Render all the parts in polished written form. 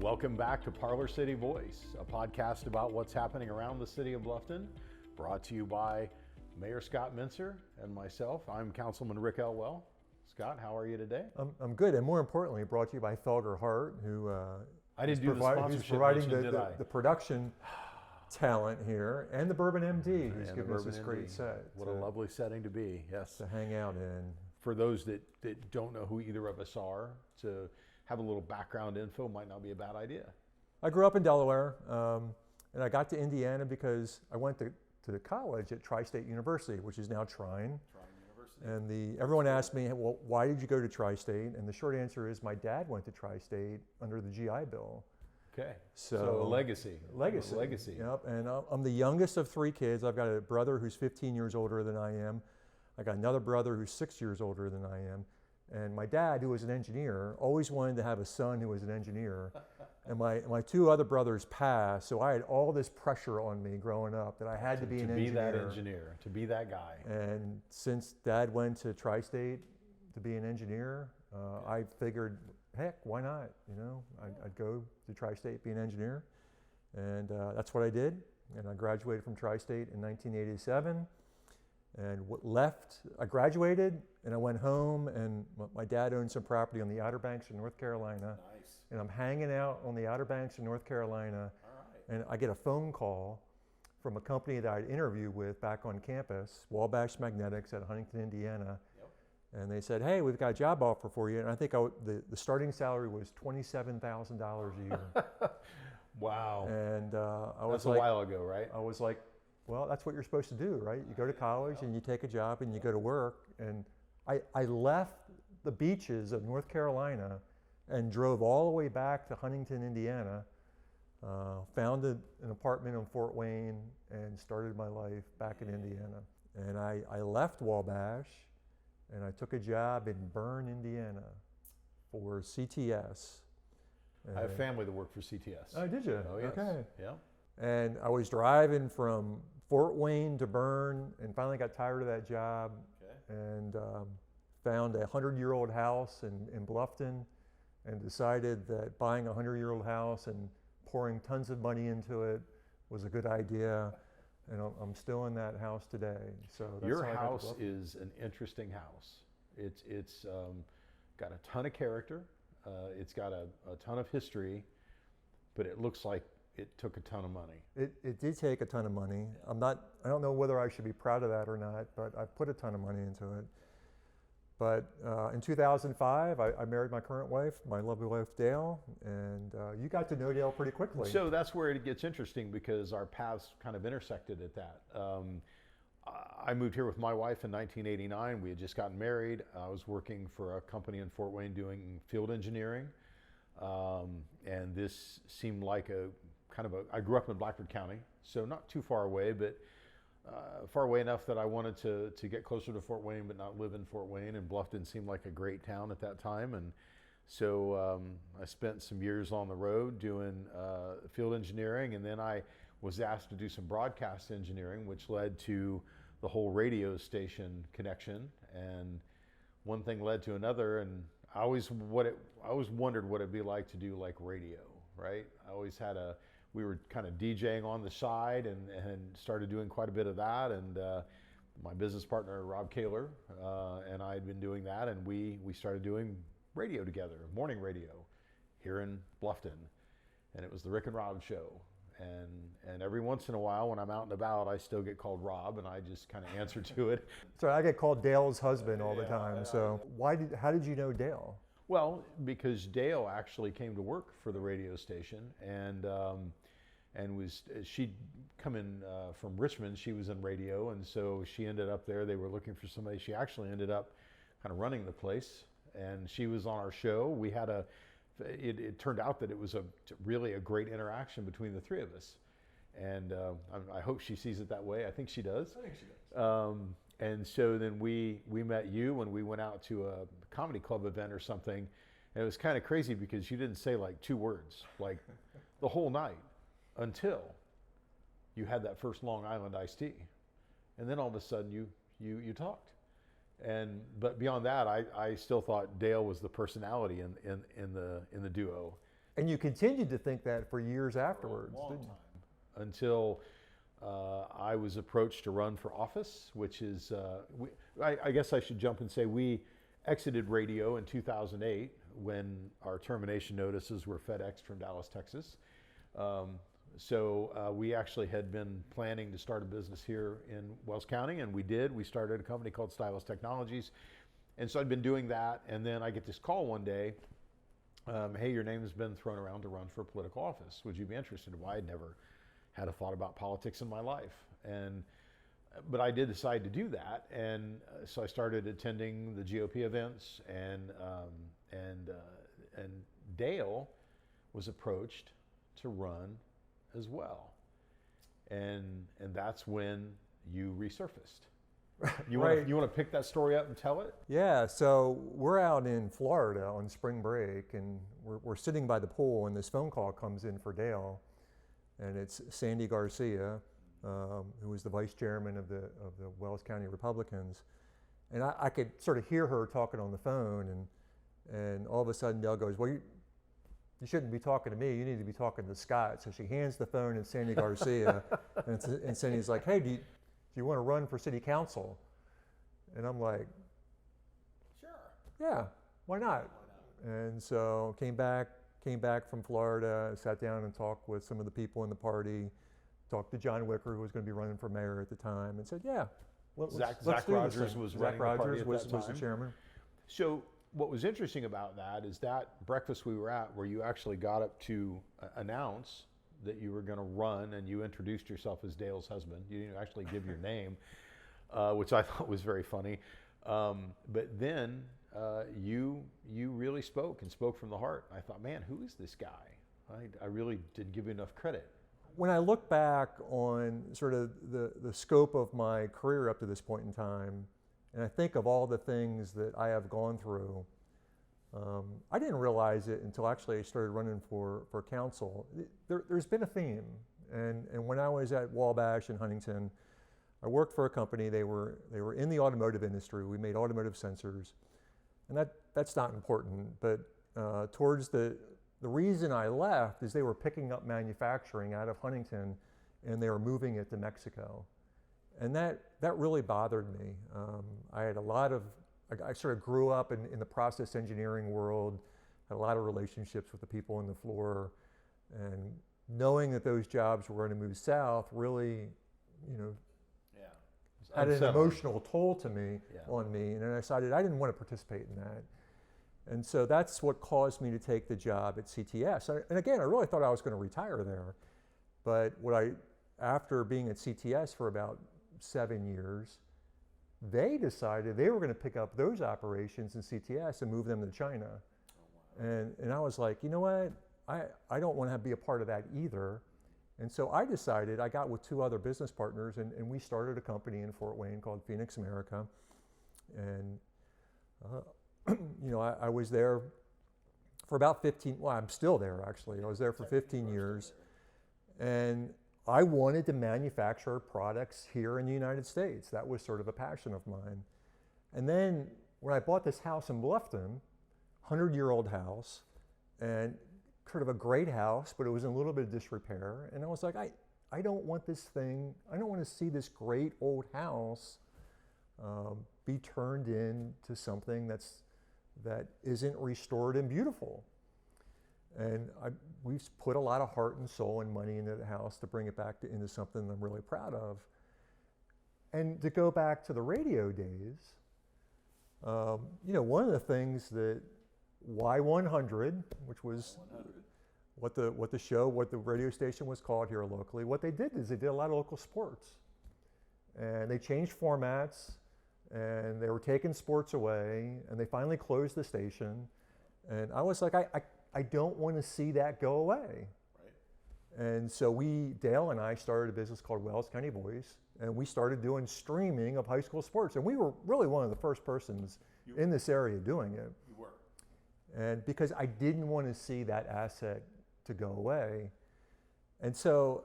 Welcome back to Parlor City Voice, a podcast about what's happening around the city of Bluffton, brought to you by Mayor Scott Mentzer and myself. I'm Councilman Rick Elwell. Scott, how are you today? I'm good, and more importantly, brought to you by Felger Hart, who I didn't do the sponsorship providing mention, did I? the production talent here, and the Bourbon MD, who's given us this great set. What a lovely setting to be, yes. To hang out in. For those that don't know who either of us are, to have a little background info might not be a bad idea. I grew up in Delaware, and I got to Indiana because I went to college at Tri-State University, which is now Trine. And everyone asked me, well, why did you go to Tri-State? And the short answer is my dad went to Tri-State under the GI Bill. Okay, so legacy. Legacy. Yep, and I'm the youngest of three kids. I've got a brother who's 15 years older than I am. I got another brother who's 6 years older than I am. And my dad, who was an engineer, always wanted to have a son who was an engineer. And my two other brothers passed, so I had all this pressure on me growing up that I had to be an engineer. To be that engineer, to be that guy. And since Dad went to Tri-State to be an engineer, I figured, heck, why not? You know, I'd go to Tri-State, be an engineer. And that's what I did. And I graduated from Tri-State in 1987. And I graduated, and I went home, and my dad owned some property on the Outer Banks of North Carolina. Nice. And I'm hanging out on the Outer Banks of North Carolina, and I get a phone call from a company that I'd interviewed with back on campus, Wabash Magnetics at Huntington, Indiana. Yep. And they said, hey, we've got a job offer for you. And I think the starting salary was $27,000 a year. Wow. And I was That's a while ago, right? I was like, well, that's what you're supposed to do, right? You go to college and you take a job and you go to work. And I left the beaches of North Carolina and drove all the way back to Huntington, Indiana, found an apartment in Fort Wayne, and started my life back in Indiana. And I left Wabash and I took a job in Bern, Indiana for CTS. I have family that work for CTS. Oh, did you? Oh, yes. Okay. Yeah. And I was driving from Fort Wayne to Bern, and finally got tired of that job. Okay. And found a 100-year-old house in Bluffton, and decided that buying a 100-year-old house and pouring tons of money into it was a good idea. And I'm still in that house today. So that's Your how I got to house Bluffton. is an interesting house. It's got a ton of character. It's got a ton of history, but it looks like it took a ton of money. It did take a ton of money. I don't know whether I should be proud of that or not, but I put a ton of money into it. But in 2005, I married my current wife, my lovely wife, Dale, and you got to know Dale pretty quickly. So that's where it gets interesting, because our paths kind of intersected at that. I moved here with my wife in 1989. We had just gotten married. I was working for a company in Fort Wayne doing field engineering. And this seemed like I grew up in Blackford County, so not too far away, but far away enough that I wanted to get closer to Fort Wayne, but not live in Fort Wayne. And Bluffton seemed like a great town at that time. And so I spent some years on the road doing field engineering, and then I was asked to do some broadcast engineering, which led to the whole radio station connection. And one thing led to another, and I always wondered what it'd be like to do like radio, right? We were kind of DJing on the side and started doing quite a bit of that. And my business partner, Rob Kaler, and I had been doing that, and we started doing radio together, morning radio here in Bluffton. And it was the Rick and Rob show. And every once in a while when I'm out and about, I still get called Rob, and I just kind of answer to it. So I get called Dale's husband all the time. So how did you know Dale? Well, because Dale actually came to work for the radio station, and she'd come in from Richmond. She was in radio, and so she ended up there. They were looking for somebody. She actually ended up kind of running the place, and she was on our show. We had it turned out that it was really a great interaction between the three of us. And I hope she sees it that way. I think she does. I think she does. And so then we met you when we went out to a comedy club event or something. And it was kind of crazy because you didn't say like 2 words, like the whole night, until you had that first Long Island iced tea. And then all of a sudden you talked. But beyond that, I still thought Dale was the personality in the duo. And you continued to think that for years afterwards, Long didn't you? time. Until I was approached to run for office, which is, I guess I should jump and say we exited radio in 2008 when our termination notices were FedExed from Dallas, Texas. So we actually had been planning to start a business here in Wells County, and we did. We started a company called Stylus Technologies. And so I'd been doing that, and then I get this call one day, hey, your name has been thrown around to run for political office. Would you be interested? Well, I'd never had a thought about politics in my life. But I did decide to do that, and so I started attending the GOP events, and Dale was approached to run as well, and that's when you resurfaced. You Right. want to pick that story up and tell it? Yeah, so we're out in Florida on spring break, and we're sitting by the pool, and this phone call comes in for Dale, and it's Sandy Garcia, who was the vice chairman of the Wells County Republicans, and I could sort of hear her talking on the phone, and all of a sudden Dale goes, "Well, you shouldn't be talking to me. You need to be talking to Scott." So she hands the phone to Sandy Garcia, and Sandy's like, "Hey, do you want to run for city council?" And I'm like, Sure. "Yeah, why not?" And so came back from Florida, sat down and talked with some of the people in the party, talked to John Wicker, who was going to be running for mayor at the time, and said, "Yeah, Zach do this Rogers thing." was Zach running the party Rogers at was that the time. chairman. So what was interesting about that is that breakfast we were at, where you actually got up to announce that you were going to run, and you introduced yourself as Dale's husband. You didn't actually give your name, which I thought was very funny. But then you really spoke from the heart. I thought, man, who is this guy? I really didn't give you enough credit. When I look back on sort of the scope of my career up to this point in time, and I think of all the things that I have gone through, I didn't realize it until actually I started running for council. There's been a theme, and when I was at Wabash in Huntington, I worked for a company. They were in the automotive industry. We made automotive sensors, and that's not important. But towards the reason I left is they were picking up manufacturing out of Huntington, and they were moving it to Mexico, and that really bothered me. I had I sort of grew up in the process engineering world, had a lot of relationships with the people on the floor, and knowing that those jobs were going to move south really, had an emotional toll to me, on me, and I decided I didn't want to participate in that. And so that's what caused me to take the job at CTS. And again, I really thought I was going to retire there, but after being at CTS for about 7 years, they decided they were going to pick up those operations in CTS and move them to China. Oh, wow. And I was like, you know what? I don't want to be a part of that either. And so I decided, I got with 2 other business partners, and we started a company in Fort Wayne called Phoenix America. And I was there for about 15, well, I'm still there actually. I was there for 15 years. And I wanted to manufacture products here in the United States. That was sort of a passion of mine. And then when I bought this house in Bluffton, 100-year-old house, and sort of a great house, but it was in a little bit of disrepair. And I was like, I don't want this thing, I don't want to see this great old house be turned into something that isn't restored and beautiful. And we've put a lot of heart and soul and money into the house to bring it back into something I'm really proud of. And to go back to the radio days, one of the things that Y100, which was what the radio station was called here locally, what they did is they did a lot of local sports. And they changed formats, and they were taking sports away, and they finally closed the station. And I was like, I don't want to see that go away. Right. And so Dale and I started a business called Wells County Voice, and we started doing streaming of high school sports. And we were really one of the first persons in this area doing it. You were. And because I didn't want to see that asset to go away. And so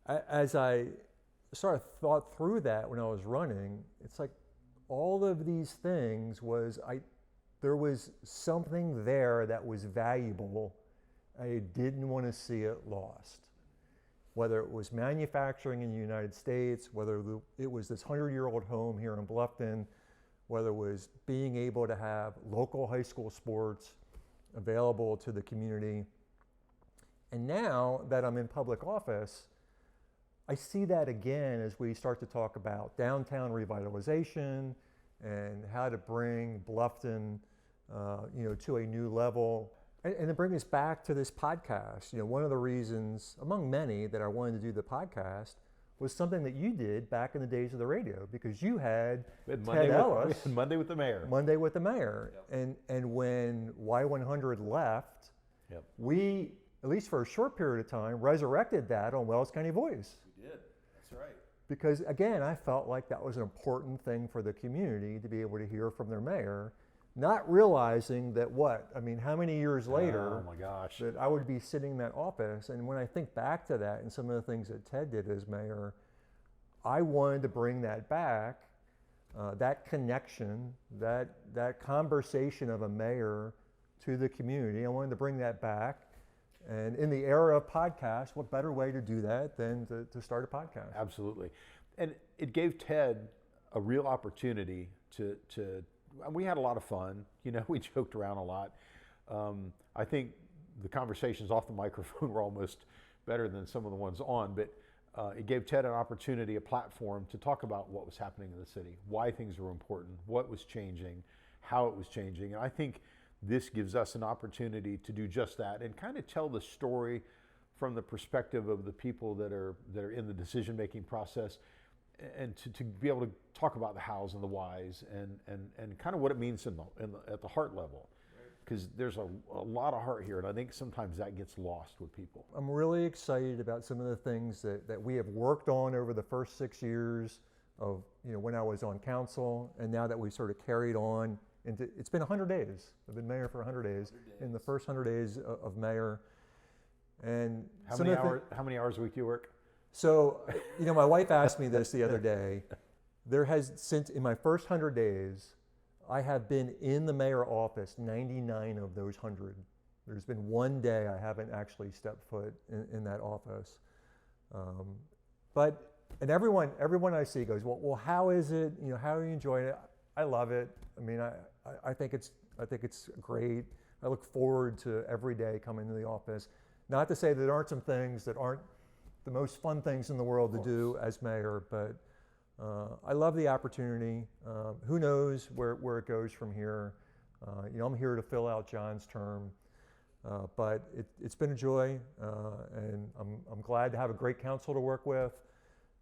as I sort of thought through that when I was running, it's like all of these things there was something there that was valuable I didn't want to see it lost. Whether it was manufacturing in the United States, whether it was this 100-year-old home here in Bluffton, whether it was being able to have local high school sports available to the community. And now that I'm in public office, I see that again as we start to talk about downtown revitalization and how to bring Bluffton to a new level. And to bring us back to this podcast, one of the reasons, among many, that I wanted to do the podcast was something that you did back in the days of the radio, because you had Ted Ellis. Monday with the Mayor. Monday with the Mayor. Yep. And when Y100 left, yep, we, at least for a short period of time, resurrected that on Wells County Voice. We did, that's right. Because again, I felt like that was an important thing for the community to be able to hear from their mayor. Not realizing that how many years later, oh my gosh, that I would be sitting in that office. And when I think back to that and some of the things that Ted did as mayor, I wanted to bring that back, that connection, that conversation of a mayor to the community. I wanted to bring that back. And in the era of podcasts, what better way to do that than to start a podcast? Absolutely. And it gave Ted a real opportunity to we had a lot of fun. We joked around a lot. I think the conversations off the microphone were almost better than some of the ones on, but it gave Ted an opportunity, a platform to talk about what was happening in the city, why things were important, what was changing, how it was changing. And I think this gives us an opportunity to do just that and kind of tell the story from the perspective of the people that are in the decision-making process, and to be able to talk about the hows and the whys and kind of what it means at the heart level, because there's a lot of heart here, and I think sometimes that gets lost with people. I'm really excited about some of the things that we have worked on over the first 6 years of when I was on council, and now that we've sort of carried on into, it's been 100 days. I've been mayor for 100 days. In the first 100 days of mayor. And how many hours a week do you work? So, my wife asked me this the other day. Since in my first 100 days, I have been in the mayor office 99 of those 100. There's been one day I haven't actually stepped foot in that office. And everyone I see goes, well, how is it? How are you enjoying it? I love it. I mean, I think it's great. I look forward to every day coming to the office. Not to say that there aren't some things that aren't the most fun things in the world to do as mayor, but I love the opportunity. Who knows where it goes from here? I'm here to fill out John's term, but it's been a joy, and I'm glad to have a great council to work with.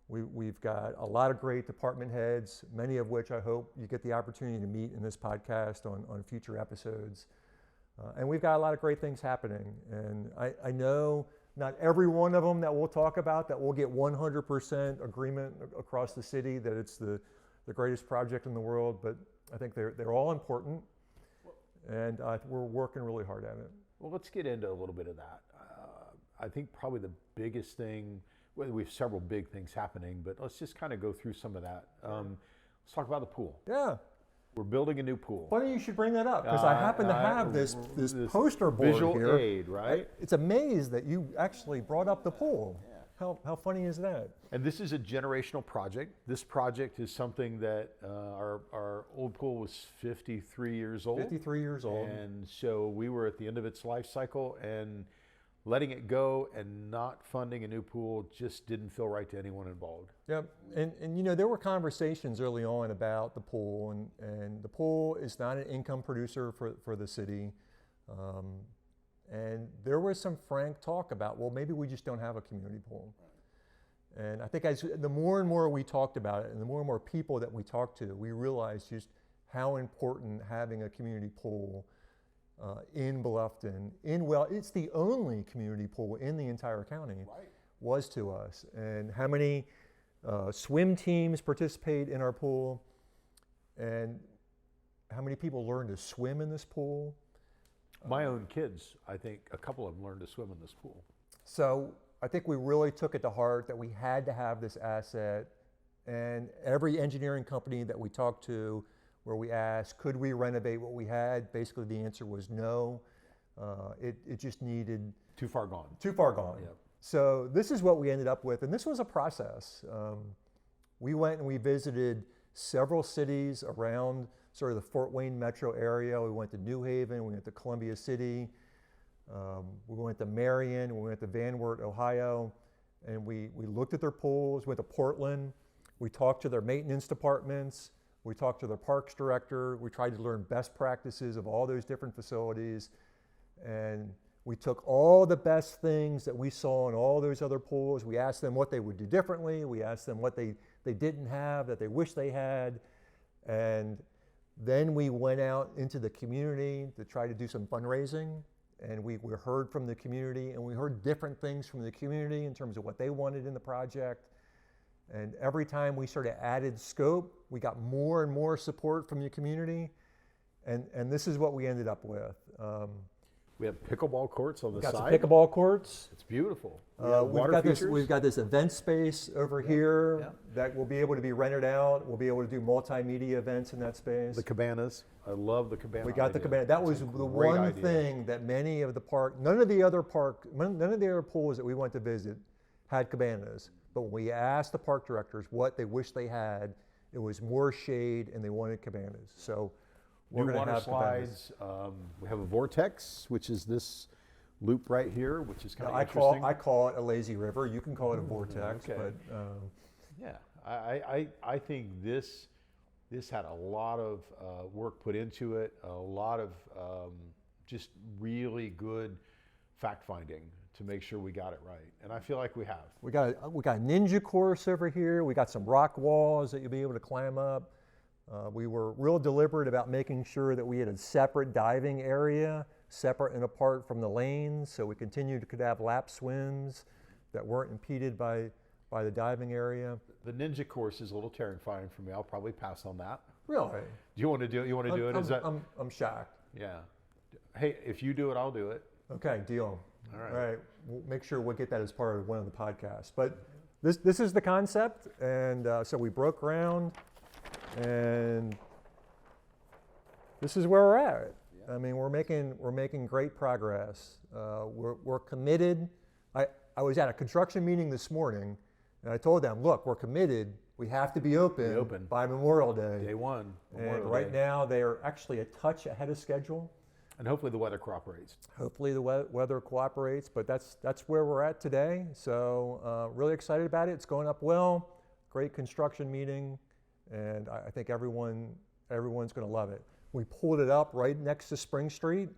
We've got a lot of great department heads, many of which I hope you get the opportunity to meet in this podcast on future episodes. And we've got a lot of great things happening, and I know not every one of them that we'll talk about that we'll get 100% agreement across the city that it's the greatest project in the world, but I think they're all important, and we're working really hard at it. Well, let's get into a little bit of that. I think probably the biggest thing, well, we have several big things happening, but let's just kind of go through some of that. Let's talk about the pool. Yeah. We're building a new pool. Funny you should bring that up, because I happen to have this poster board visual here. aid, right? It's amazed that you actually brought up the pool. Yeah. How funny is that? And this is a generational project. This project is something that our old pool was 53 years old. 53 years old. And so we were at the end of its life cycle, and letting it go and not funding a new pool just didn't feel right to anyone involved. Yep, and there were conversations early on about the pool, and the pool is not an income producer for the city. And there was some frank talk about, well, maybe we just don't have a community pool. And I think as the more and more we talked about it, and the more and more people that we talked to, we realized just how important having a community pool in Bluffton, it's the only community pool in the entire county, right, was to us. And how many swim teams participate in our pool, and how many people learn to swim in this pool. My own kids, I think a couple of them learned to swim in this pool. So I think we really took it to heart that we had to have this asset, and every engineering company that we talked to, where we asked, could we renovate what we had? Basically, the answer was no. It just needed Too far gone. too far gone. Yep. So this is what we ended up with, and this was a process. We went and we visited several cities around sort of the Fort Wayne metro area. We went to New Haven, we went to Columbia City, we went to Marion, we went to Van Wert, Ohio, and we looked at their pools, went to Portland, we talked to their maintenance departments, we talked to their parks director, we tried to learn best practices of all those different facilities, and we took all the best things that we saw in all those other pools. We asked them what they would do differently. We asked them what they didn't have that they wish they had. And then we went out into the community to try to do some fundraising. And we heard from the community, and we heard different things from the community in terms of what they wanted in the project. And every time we sort of added scope, we got more and more support from the community. And this is what we ended up with. We have pickleball courts on the Got some side. pickleball courts. It's beautiful. We've got this event space over here Yeah. that will be able to be rented out. We'll be able to do multimedia events in that space. The cabanas. I love the cabana. We got the idea. cabana. That It's was a the great one idea. thing that many of the none of the other pools that we went to visit had cabanas. But when we asked the park directors what they wished they had, it was more shade and they wanted cabanas. So we're New going to water have cabanas. slides. We have a vortex, which is this loop right here, which is kind of I interesting. call it a lazy river. You can call it a vortex, okay. but Yeah, I think this had a lot of work put into it, a lot of just really good fact finding to make sure we got it right, and I feel like we have. we got a ninja course over here. We got some rock walls that you'll be able to climb up. We were real deliberate about making sure that we had a separate diving area, separate and apart from the lanes, so we could have lap swims that weren't impeded by the diving area. The ninja course is a little terrifying for me. I'll probably pass on that. Really? Do you want to do it? You want to do it? Is that? I'm shocked. Yeah. Hey, if you do it, I'll do it. Okay, deal. All right. All right. We'll make sure we'll get that as part of one of the podcasts. But this is the concept, and so we broke ground, and this is where we're at. I mean, we're making great progress. We're committed. I was at a construction meeting this morning, and I told them, look, we're committed. We have to be open by Memorial Day. Day one. And Memorial right Day. now, they are actually a touch ahead of schedule. And hopefully the weather cooperates. Hopefully the weather cooperates, but that's where we're at today. So really excited about it. It's going up well. Great construction meeting, and I think everyone's going to love it. We pulled it up right next to Spring Street.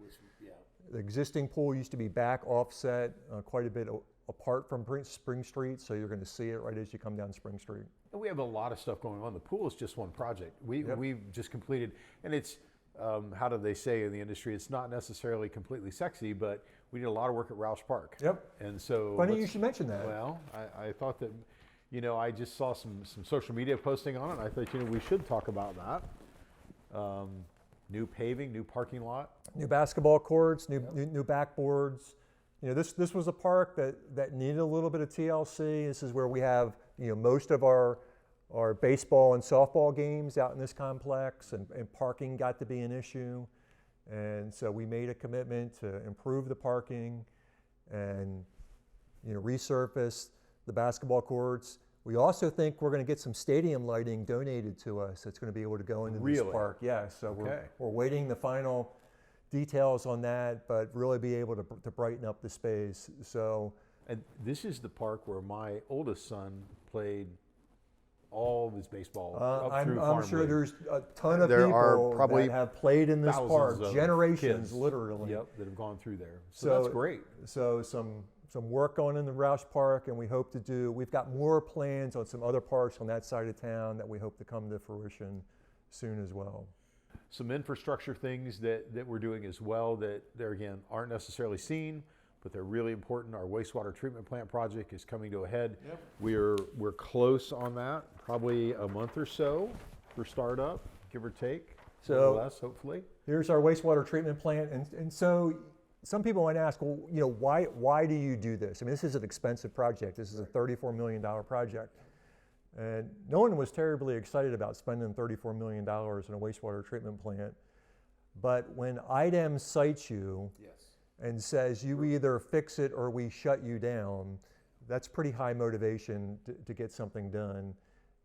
Yeah. The existing pool used to be back offset quite a bit apart from Spring Street, so you're going to see it right as you come down Spring Street. And we have a lot of stuff going on. The pool is just one project. We've just completed, and it's, how do they say in the industry, it's not necessarily completely sexy, but we did a lot of work at Roush Park. Yep. And so. Funny you should mention that. Well, I thought that, I just saw some social media posting on it, and I thought, we should talk about that. New paving, new parking lot. New basketball courts, new backboards. This was a park that needed a little bit of TLC. This is where we have most of our baseball and softball games out in this complex, and parking got to be an issue. And so we made a commitment to improve the parking and resurface the basketball courts. We also think we're going to get some stadium lighting donated to us that's going to be able to go into this park. Yeah, so we're waiting the final details on that, but really be able to brighten up the space. So, and this is the park where my oldest son played all of his baseball up through I'm Farm sure League. there's a ton of There are people probably that have played in this park, thousands of generations, kids, literally. Yep, that have gone through there. So that's great. So some work going in the Roush Park, and we've got more plans on some other parks on that side of town that we hope to come to fruition soon as well. Some infrastructure things that we're doing as well that there again aren't necessarily seen, but they're really important. Our wastewater treatment plant project is coming to a head. Yep. We're close on that, probably a month or so for startup, give or take, more or less, hopefully. Here's our wastewater treatment plant, and so some people might ask, well, why do you do this? I mean, this is an expensive project. This is a $34 million project. And no one was terribly excited about spending $34 million in a wastewater treatment plant. But when IDEM cites you, Yes. and says you either fix it or we shut you down, that's pretty high motivation to get something done.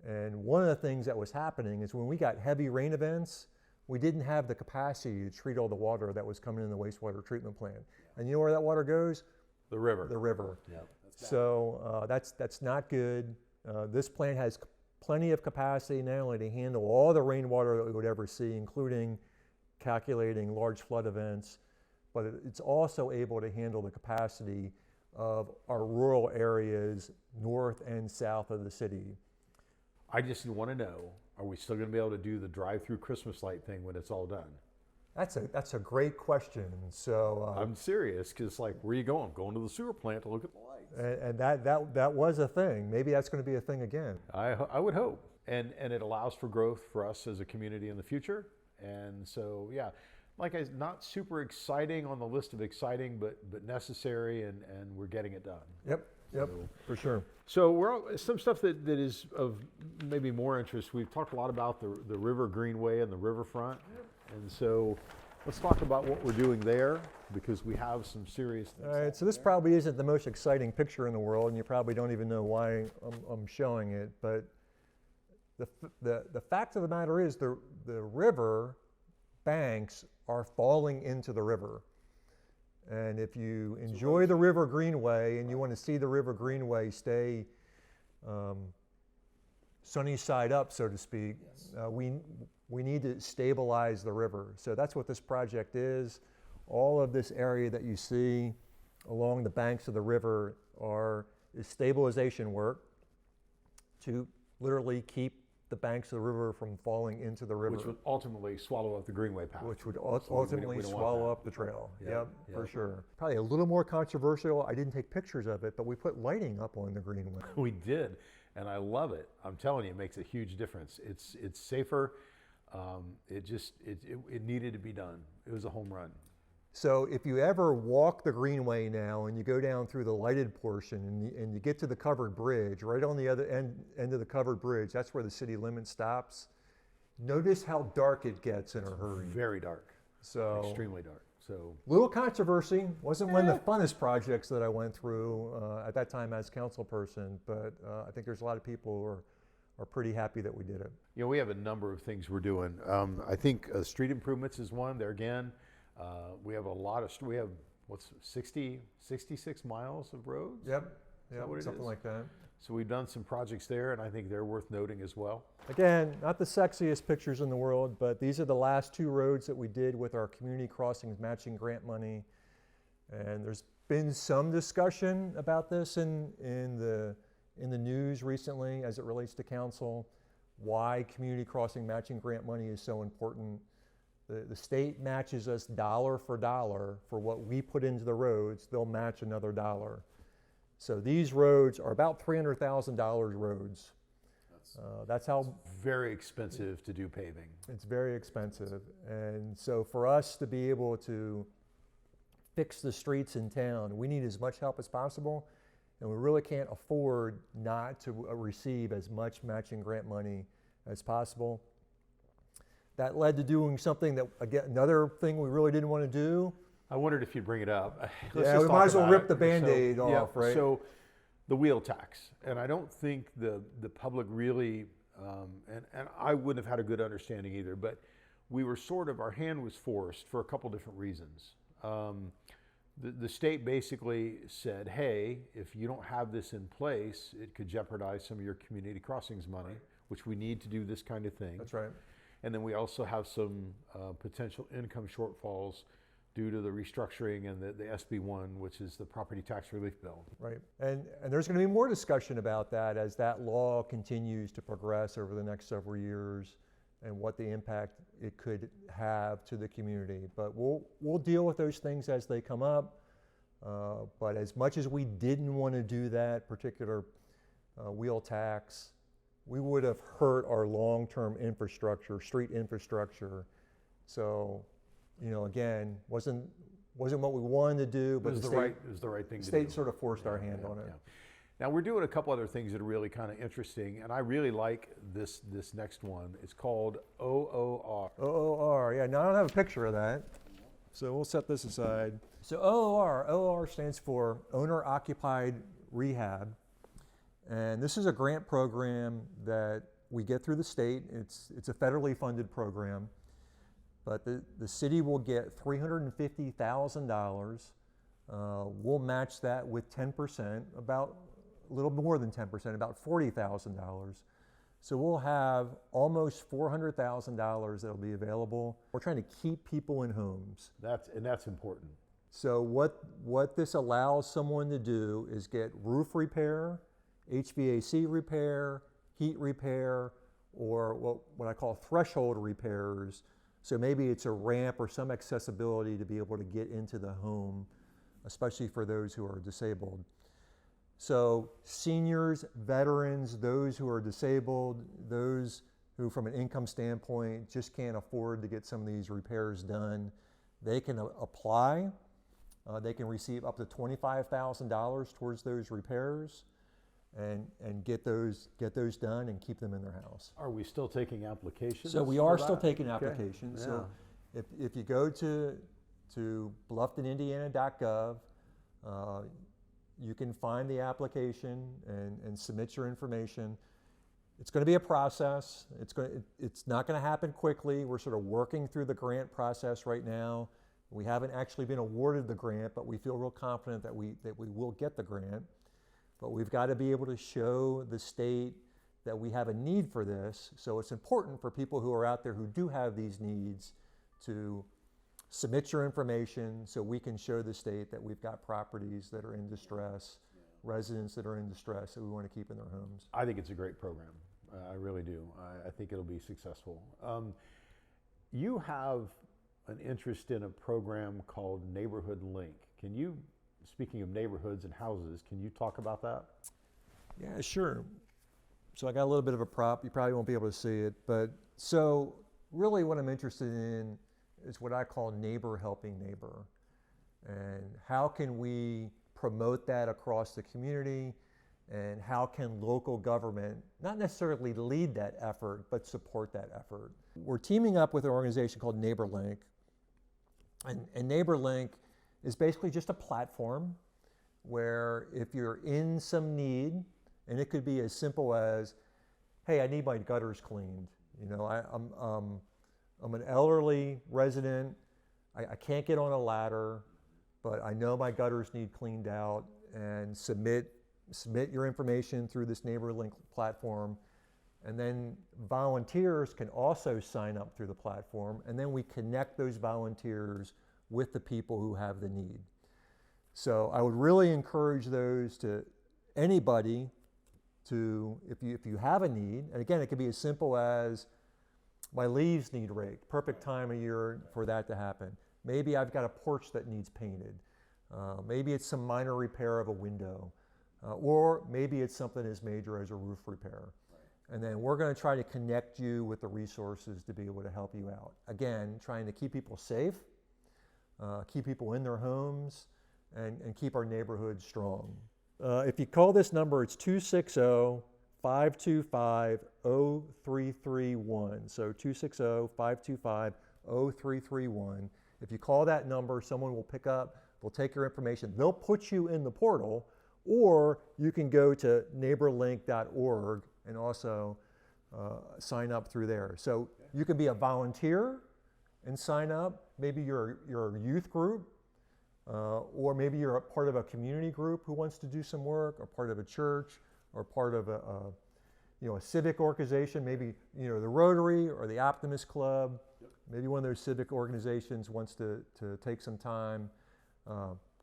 And one of the things that was happening is when we got heavy rain events, we didn't have the capacity to treat all the water that was coming in the wastewater treatment plant. And you know where that water goes? The river. The river. Yep. So that's not good. This plant has plenty of capacity not only to handle all the rainwater that we would ever see, including calculating large flood events, but it's also able to handle the capacity of our rural areas north and south of the city. I just want to know, are we still going to be able to do the drive-through Christmas light thing when it's all done? That's a great question. So I'm serious, because like, where are you going? I'm going to the sewer plant to look at the lights. and that was a thing. Maybe that's going to be a thing again. I would hope. And it allows for growth for us as a community in the future. And so, yeah, like not super exciting on the list of exciting, but necessary, and we're getting it done. Yep, So, for sure. So some stuff that is of maybe more interest. We've talked a lot about the river greenway and the riverfront. And so let's talk about what we're doing there, because we have some serious things. All right, so this probably isn't the most exciting picture in the world, and you probably don't even know why I'm showing it, but the fact of the matter is the river banks are falling into the river. And if you enjoy the river greenway and you want to see the river greenway stay sunny side up, so to speak, yes. We need to stabilize the river. So that's what this project is. All of this area that you see along the banks of the river is stabilization work to literally keep the banks of the river from falling into the river. Which would ultimately swallow up the greenway path. Which would ultimately swallow up the trail. Yep, for sure. Probably a little more controversial. I didn't take pictures of it, but we put lighting up on the greenway. We did, and I love it. I'm telling you, it makes a huge difference. It's safer. It needed to be done. It was a home run. So if you ever walk the greenway now and you go down through the lighted portion and you get to the covered bridge, right on the other end of the covered bridge, that's where the city limit stops. Notice how dark it gets in a hurry. Very dark. So extremely dark. So little controversy. Wasn't one of the funnest projects that I went through at that time as council person, but I think there's a lot of people who are pretty happy that we did it. You know, we have a number of things we're doing. I think street improvements is one. There again, we have 66 miles of roads? Yep, what something like that. So we've done some projects there, and I think they're worth noting as well. Again, not the sexiest pictures in the world, but these are the last 2 roads that we did with our community crossings matching grant money. And there's been some discussion about this in the news recently as it relates to council, why community crossing matching grant money is so important. The state matches us dollar for dollar for what we put into the roads. They'll match another dollar. So these roads are about $300,000 roads. That's how very expensive to do paving. It's very expensive. And so for us to be able to fix the streets in town, we need as much help as possible. And we really can't afford not to receive as much matching grant money as possible. That led to doing something that, again, another thing we really didn't want to do. I wondered if you'd bring it up. Yeah, we might as well rip the Band-Aid off, right? So the wheel tax, and I don't think the public really, and I wouldn't have had a good understanding either, but we were our hand was forced for a couple different reasons. The state basically said, hey, if you don't have this in place, it could jeopardize some of your community crossings money, which we need to do this kind of thing. That's right. And then we also have some potential income shortfalls due to the restructuring and the SB1, which is the property tax relief bill. Right, and there's going to be more discussion about that as that law continues to progress over the next several years and what the impact it could have to the community. But we'll deal with those things as they come up. But as much as we didn't want to do that particular wheel tax, we would have hurt our long-term infrastructure, street infrastructure. So, you know, again, wasn't what we wanted to do, but it was the right thing to do. The state sort of forced our hand on it. Yeah. Now we're doing a couple other things that are really kind of interesting, and I really like this next one. It's called OOR. OOR, yeah. Now I don't have a picture of that. So we'll set this aside. So OOR stands for Owner Occupied Rehab. And this is a grant program that we get through the state. It's a federally funded program. But the city will get $350,000. We'll match that with 10%, about a little more than 10%, about $40,000. So we'll have almost $400,000 that'll be available. We're trying to keep people in homes. That's important. So what this allows someone to do is get roof repair, HVAC repair, heat repair, or what I call threshold repairs. So maybe it's a ramp or some accessibility to be able to get into the home, especially for those who are disabled. So seniors, veterans, those who are disabled, those who from an income standpoint just can't afford to get some of these repairs done, they can apply. They can receive up to $25,000 towards those repairs and get those done and keep them in their house. Are we still taking applications? So we are still taking applications. Okay. So if you go to blufftonindiana.gov, you can find the application and submit your information. It's going to be a process. It's not going to happen quickly. We're sort of working through the grant process right now. We haven't actually been awarded the grant, but we feel real confident that we will get the grant. But we've got to be able to show the state that we have a need for this. So it's important for people who are out there who do have these needs to submit your information so we can show the state that we've got properties that are in distress, residents that are in distress that we want to keep in their homes. I think it's a great program. I really do. I think it'll be successful. You have an interest in a program called Neighborhood Link. Can you, speaking of neighborhoods and houses, can you talk about that? Yeah, sure. So I got a little bit of a prop. You probably won't be able to see it, but so really what I'm interested in is what I call neighbor helping neighbor. And how can we promote that across the community, and how can local government not necessarily lead that effort, but support that effort? We're teaming up with an organization called NeighborLink. And NeighborLink is basically just a platform where if you're in some need, and it could be as simple as, hey, I need my gutters cleaned. You know, I'm an elderly resident. I can't get on a ladder, but I know my gutters need cleaned out, and submit your information through this NeighborLink platform. And then volunteers can also sign up through the platform, and then we connect those volunteers with the people who have the need. So I would really encourage anybody to, if you have a need, and again, it could be as simple as, my leaves need raked, perfect time of year for that to happen. Maybe I've got a porch that needs painted. Maybe it's some minor repair of a window. Or maybe it's something as major as a roof repair. Right. And then we're going to try to connect you with the resources to be able to help you out. Again, trying to keep people safe, keep people in their homes, and keep our neighborhoods strong. If you call this number, it's 260-525-0331. So 260-525-0331. If you call that number, someone will pick up, they'll take your information, they'll put you in the portal, or you can go to neighborlink.org and also sign up through there. So you can be a volunteer and sign up. Maybe you're a youth group, or maybe you're a part of a community group who wants to do some work, or part of a church, or part of a civic organization, maybe the Rotary or the Optimist Club. Yep. Maybe one of those civic organizations wants to take some time,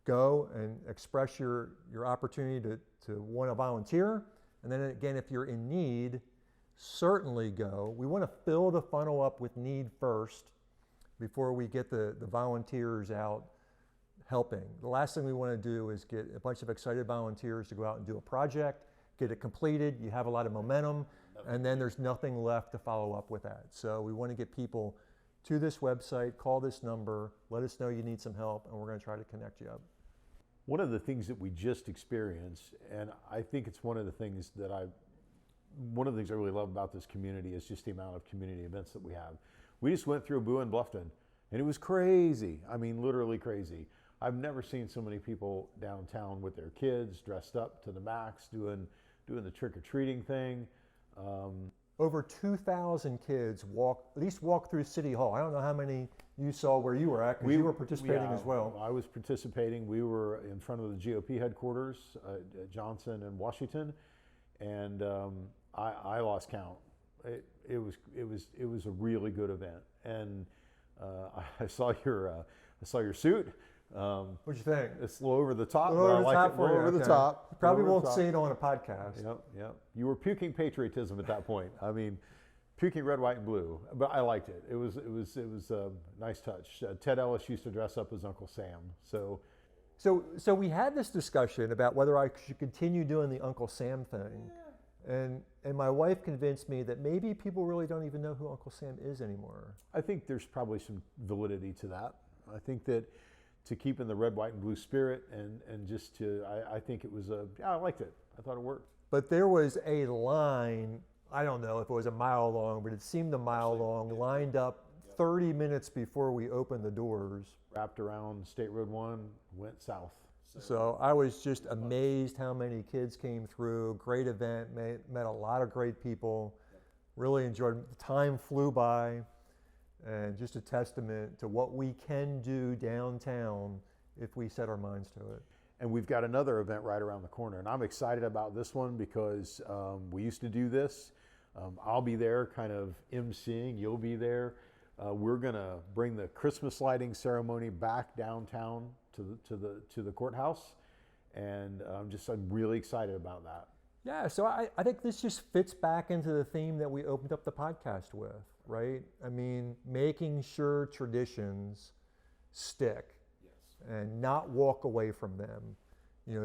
go and express your opportunity to want to volunteer. And then again, if you're in need, certainly go. We want to fill the funnel up with need first before we get the volunteers out helping. The last thing we want to do is get a bunch of excited volunteers to go out and do a project, get it completed, you have a lot of momentum, and then there's nothing left to follow up with that. So we want to get people to this website, call this number, let us know you need some help, and we're going to try to connect you up. One of the things that we just experienced, and I think it's one of the things I really love about this community, is just the amount of community events that we have. We just went through Boo and Bluffton And it was crazy. I mean, literally crazy. I've never seen so many people downtown with their kids dressed up to the max, doing the trick-or-treating thing. Over 2,000 kids at least walk through City Hall. I don't know how many you saw where you were at, because you were participating as well. I was participating. We were in front of the GOP headquarters, Johnson and Washington, and I lost count. It was a really good event, and I saw your suit. What'd you think? It's a little over the top, A but little I over the like top it. for you. Over the Okay. top. You probably Over the won't top. see it on a podcast. Yep. You were puking patriotism at that point. I mean, puking red, white, and blue. But I liked it. It was a nice touch. Ted Ellis used to dress up as Uncle Sam. So we had this discussion about whether I should continue doing the Uncle Sam thing. And my wife convinced me that maybe people really don't even know who Uncle Sam is anymore. I think there's probably some validity to that. I think that to keep in the red, white, and blue spirit, and just to, I think it was I liked it. I thought it worked. But there was a line, I don't know if it was a mile long, but it seemed a mile long, lined up 30 minutes before we opened the doors. Wrapped around State Road 1, went south. So I was just amazed how many kids came through. Great event, met a lot of great people. Really enjoyed it. The time flew by, and just a testament to what we can do downtown if we set our minds to it. And we've got another event right around the corner, and I'm excited about this one because we used to do this. I'll be there kind of emceeing, you'll be there. We're gonna bring the Christmas lighting ceremony back downtown to the courthouse, and I'm really excited about that. Yeah, so I think this just fits back into the theme that we opened up the podcast with, right? I mean, making sure traditions stick and not walk away from them.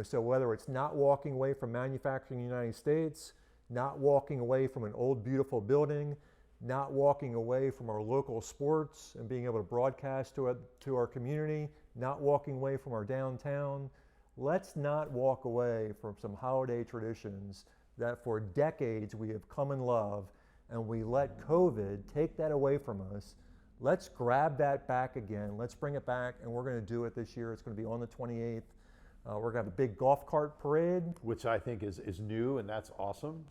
So whether it's not walking away from manufacturing in the United States, not walking away from an old beautiful building, not walking away from our local sports and being able to broadcast to our community, not walking away from our downtown. Let's not walk away from some holiday traditions that for decades we have come and love, and we let COVID take that away from us. Let's grab that back again. Let's bring it back, and we're going to do it this year. It's going to be on the 28th. We're going to have a big golf cart parade. Which I think is new, and that's awesome.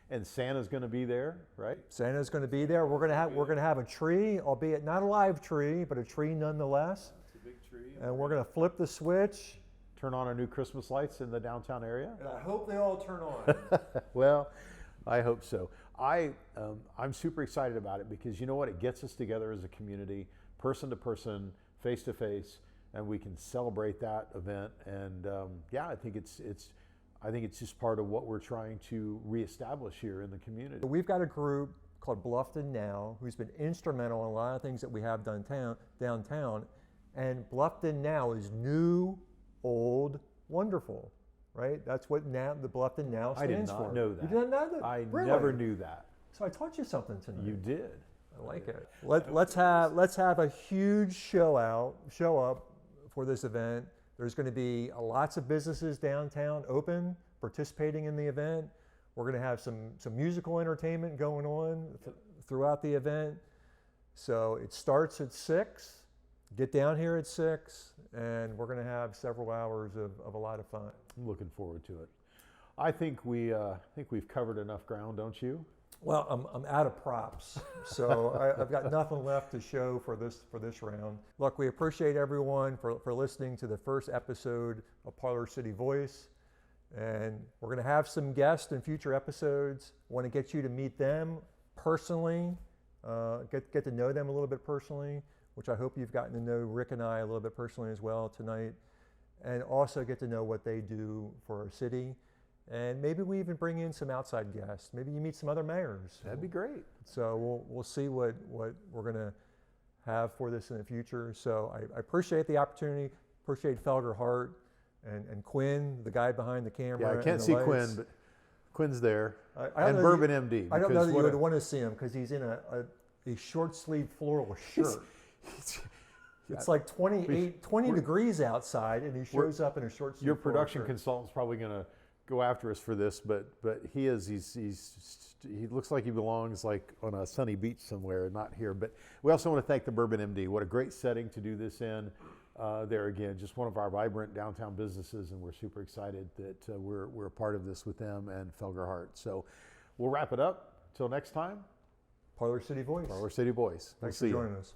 And Santa's going to be there, right? Santa's going to be there. We're going to have a tree, albeit not a live tree, but a tree nonetheless. It's a big tree. And we're going to flip the switch. Turn on our new Christmas lights in the downtown area. And I hope they all turn on. Well, I hope so. I'm super excited about it because you know what? It gets us together as a community, person to person, face to face, and we can celebrate that event. And I think it's just part of what we're trying to reestablish here in the community. We've got a group called Bluffton Now who's been instrumental in a lot of things that we have downtown. And Bluffton Now is new, old, wonderful, right? That's what the Bluffton Now stands for. I did not know that. You didn't know that? I Really? never knew that. So I taught you something tonight. You did. I like it. Let's have a huge show up for this event. There's going to be lots of businesses downtown open, participating in the event. We're going to have some musical entertainment going on throughout the event. So it starts at 6. Get down here at 6, and we're going to have several hours of a lot of fun. I'm looking forward to it. I think we've covered enough ground, don't you? Well, I'm out of props, so I've got nothing left to show for this round. Look, we appreciate everyone for listening to the first episode of Parlor City Voice, and we're going to have some guests in future episodes. Want to get you to meet them personally, get to know them a little bit personally, which I hope you've gotten to know Rick and I a little bit personally as well tonight, and also get to know what they do for our city. And maybe we even bring in some outside guests. Maybe you meet some other mayors. That'd be great. So we'll see what we're going to have for this in the future. So I appreciate the opportunity. Appreciate Felger Hart and Quinn, the guy behind the camera. Yeah, I can't see lights. Quinn, but Quinn's there. And Bourbon MD. I don't know that you would want to see him because he's in a short sleeve floral shirt. It's like 20 degrees outside, and he shows up in a short sleeve. Your production shirt. consultant's probably going to go after us for this, but he looks like he belongs like on a sunny beach somewhere, not here. But we also want to thank the Bourbon MD. What a great setting to do this in. There again, just one of our vibrant downtown businesses, and we're super excited that we're a part of this with them and Felger Hart. So we'll wrap it up. Till next time. Parlor City Voice. Parlor City Boys. Thanks for joining us.